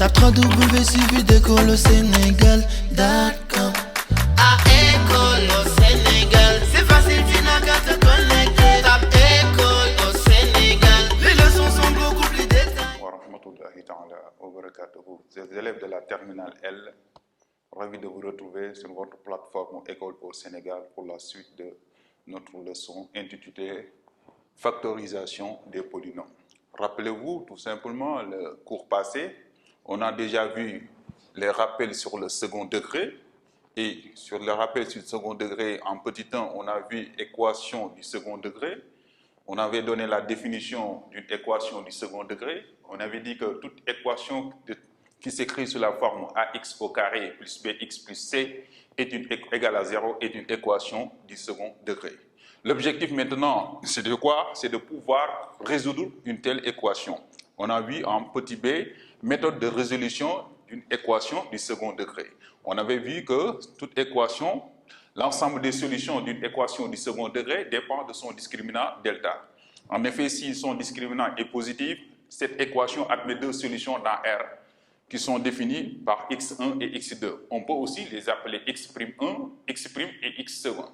Tape www.suividécole-au-sénégal.com. À École au Sénégal, c'est facile, tu n'as qu'à te connecter. Tape École au Sénégal, les leçons sont beaucoup plus détaillées. Wa rahmatullahi ta'ala wa barakatuhu. Les élèves de la terminale L, ravi de vous retrouver sur votre plateforme École au Sénégal pour la suite de notre leçon intitulée Factorisation des polynômes. Rappelez-vous tout simplement le cours passé, on a déjà vu les rappels sur le second degré et sur les rappels sur le second degré en petit 1, on a vu équation du second degré. On avait donné la définition d'une équation du second degré. On avait dit que toute équation qui s'écrit sous la forme ax au carré plus bx plus c égale à 0 est une équation du second degré. L'objectif maintenant, c'est de quoi? C'est de pouvoir résoudre une telle équation. On a vu en petit b, méthode de résolution d'une équation du second degré. On avait vu que toute équation, l'ensemble des solutions d'une équation du second degré dépend de son discriminant delta. En effet, si son discriminant est positif, cette équation admet deux solutions dans R qui sont définies par x1 et x2. On peut aussi les appeler x'1, x' et x second.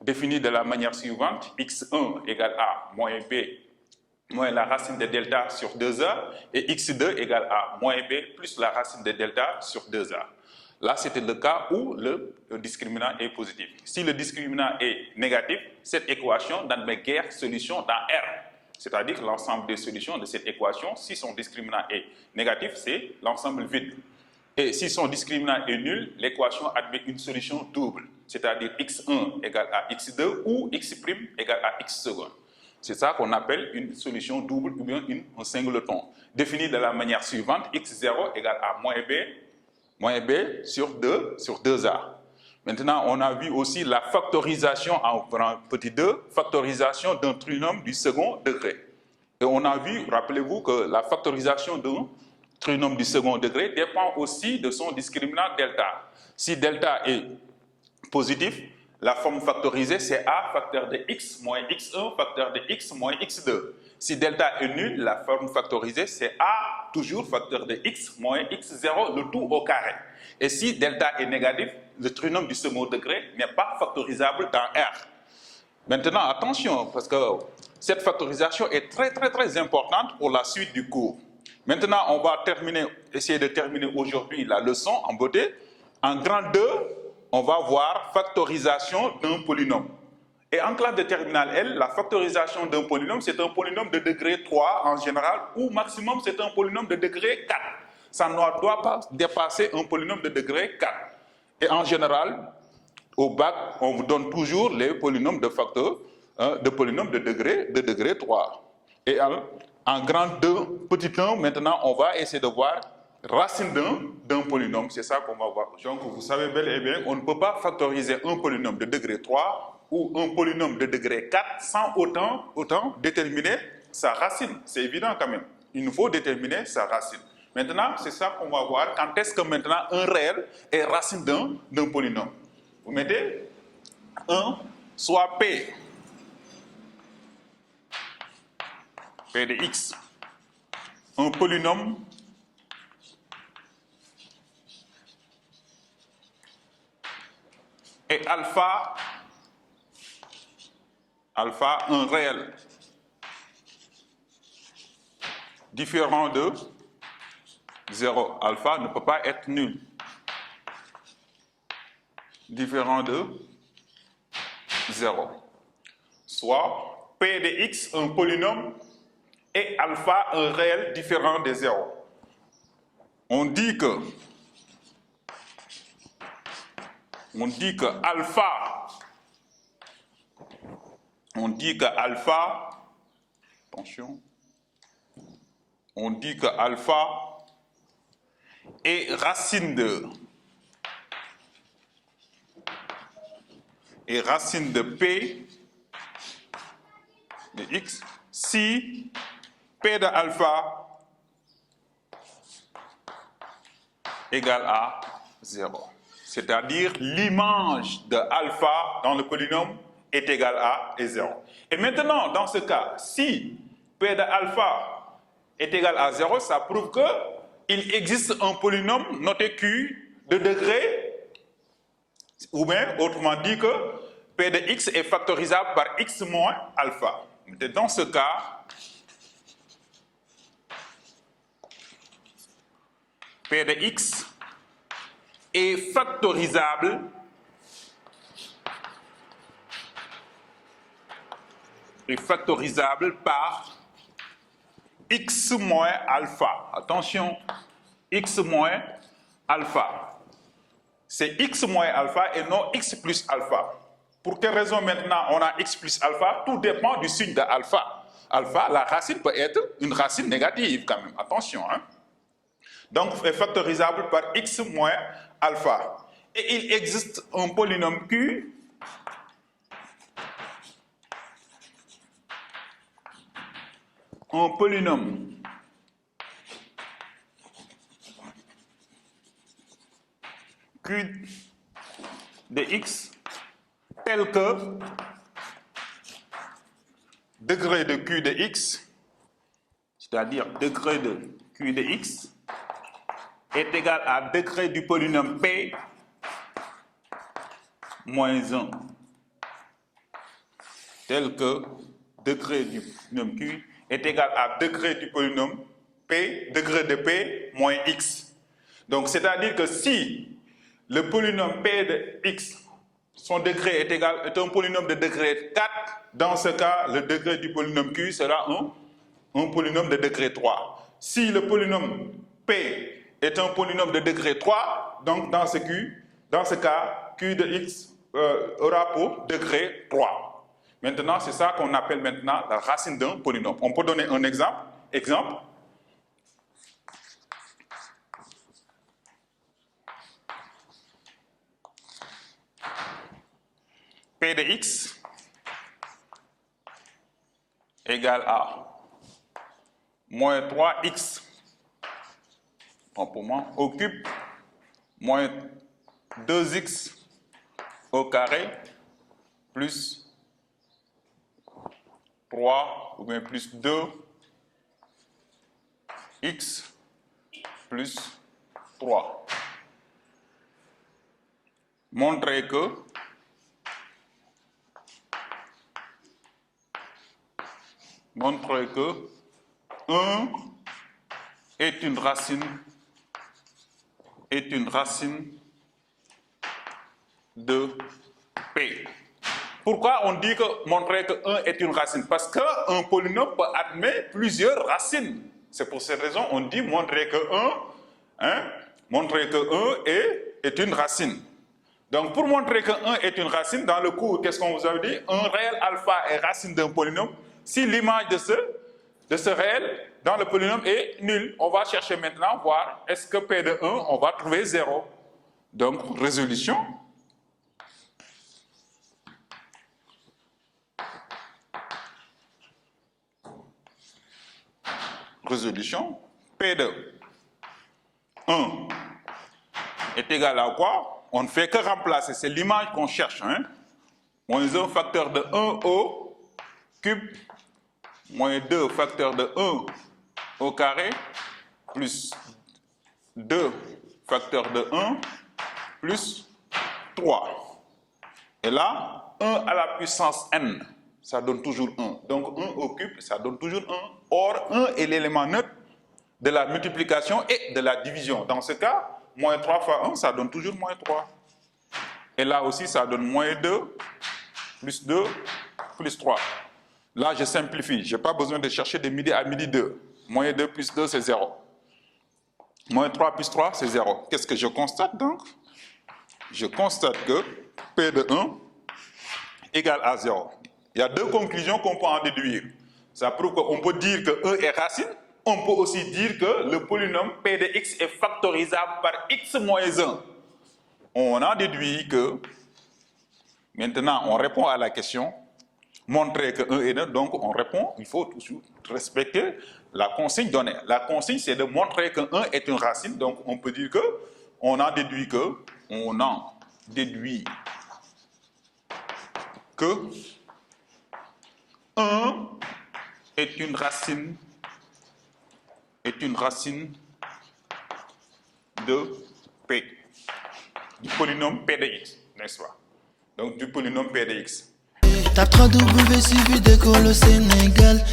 Définis de la manière suivante, x1 égale a moins b moins la racine de delta sur 2a et x2 égale a moins b plus la racine de delta sur 2a. Là, c'était le cas où le discriminant est positif. Si le discriminant est négatif, cette équation n'admet guère solution dans R. C'est-à-dire l'ensemble des solutions de cette équation, si son discriminant est négatif, c'est l'ensemble vide. Et si son discriminant est nul, l'équation admet une solution double, c'est-à-dire x1 égale à x2 ou x' égale à x second. C'est ça qu'on appelle une solution double ou bien un singleton. Défini de la manière suivante, x0 égale à moins b sur 2a. Maintenant, on a vu aussi la factorisation en petit 2, factorisation d'un trinôme du second degré. Et on a vu, rappelez-vous, que la factorisation d'un trinôme du second degré dépend aussi de son discriminant delta. Si delta est positif, la forme factorisée, c'est a facteur de x moins x1 facteur de x moins x2. Si delta est nul, la forme factorisée, c'est a toujours facteur de x moins x0, le tout au carré. Et si delta est négatif, le trinôme du second degré n'est pas factorisable dans R. Maintenant, attention, parce que cette factorisation est très importante pour la suite du cours. Maintenant, on va essayer de terminer aujourd'hui la leçon en beauté. En grand 2, on va voir factorisation d'un polynôme. Et en classe de terminale L, la factorisation d'un polynôme, c'est un polynôme de degré 3 en général, ou maximum c'est un polynôme de degré 4. Ça ne doit pas dépasser un polynôme de degré 4. Et en général, au bac, on vous donne toujours les polynômes de facteurs, de polynômes de degré 3. Et en grand 2, petit 1, maintenant, on va essayer de voir racine d'un polynôme, c'est ça qu'on va voir. Donc, vous savez bel et bien, on ne peut pas factoriser un polynôme de degré 3 ou un polynôme de degré 4 sans autant déterminer sa racine. C'est évident quand même. Il nous faut déterminer sa racine. Maintenant, c'est ça qu'on va voir. Quand est-ce que maintenant un réel est racine d'un polynôme? Vous mettez 1, soit P de x, un polynôme et alpha un réel différent de 0. Alpha ne peut pas être nul. Différent de 0. Soit P de x, un polynôme, et alpha, un réel différent de 0. On dit que alpha est racine de P de x si P de alpha égale à 0. C'est-à-dire l'image de alpha dans le polynôme est égale à 0. Et maintenant, dans ce cas, si P de alpha est égal à 0, ça prouve que il existe un polynôme noté Q de degré, ou bien autrement dit que P de x est factorisable par x moins alpha. Dans ce cas, P de x est factorisable par x moins alpha. Attention, x moins alpha. C'est x moins alpha et non x plus alpha. Pour quelle raison maintenant on a x plus alpha? Tout dépend du signe de alpha. Alpha, la racine peut être une racine négative quand même. Attention. Hein? Donc, est factorisable par x moins alpha. Et il existe un polynôme Q Q de x tel que degré de Q de x, c'est-à-dire degré de Q de x, est égal à degré du polynôme P moins 1, tel que degré du polynôme Q est égal à degré du polynôme P, degré de P moins x. Donc, c'est-à-dire que si le polynôme P de x, son degré est un polynôme de degré 4, dans ce cas, le degré du polynôme Q sera un polynôme de degré 3. Si le polynôme P est un polynôme de degré 3, donc dans ce cas, Q de x aura pour degré 3. Maintenant, c'est ça qu'on appelle maintenant la racine d'un polynôme. On peut donner un exemple. P de x égale à moins 3x au cube moins 2x au carré plus 3 ou bien plus 2x plus 3. Montrer que montrer que 1 est une racine de P. Pourquoi on dit que montrer que 1 est une racine? Parce qu'un polynôme peut admettre plusieurs racines. C'est pour cette raison qu'on dit montrer que 1, est une racine. Donc pour montrer que 1 est une racine, dans le cours, qu'est-ce qu'on vous avait dit? Un réel alpha est racine d'un polynôme. Si l'image de ce réel dans le polynôme est nulle, on va chercher maintenant voir est-ce que P de 1, on va trouver 0. Donc résolution. P de 1 est égal à quoi? On ne fait que remplacer, c'est l'image qu'on cherche. Hein? Moins 1 facteur de 1 au cube, moins 2 facteur de 1 au carré, plus 2 facteur de 1, plus 3. Et là, 1 à la puissance n, ça donne toujours 1. Donc 1 au cube, ça donne toujours 1. Or, 1 est l'élément neutre de la multiplication et de la division. Dans ce cas, moins 3 fois 1, ça donne toujours moins 3. Et là aussi, ça donne moins 2, plus 2, plus 3. Là, je simplifie. Je n'ai pas besoin de chercher de midi à midi 2. Moins 2 plus 2, c'est 0. Moins 3 plus 3, c'est 0. Qu'est-ce que je constate donc? Je constate que P de 1 égale à 0. Il y a deux conclusions qu'on peut en déduire. Ça prouve qu'on peut dire que 1 est racine. On peut aussi dire que le polynôme P de x est factorisable par x moins 1. On a déduit que, maintenant on répond à la question, montrer que 1 est neutre, donc on répond, il faut toujours respecter la consigne donnée. La consigne c'est de montrer que 1 est une racine, donc on peut dire que, on en déduit que 1 est une racine de P, du polynôme P de X, n'est-ce pas? Donc du polynôme P de X. Tape 3W suivi d'école au Sénégal.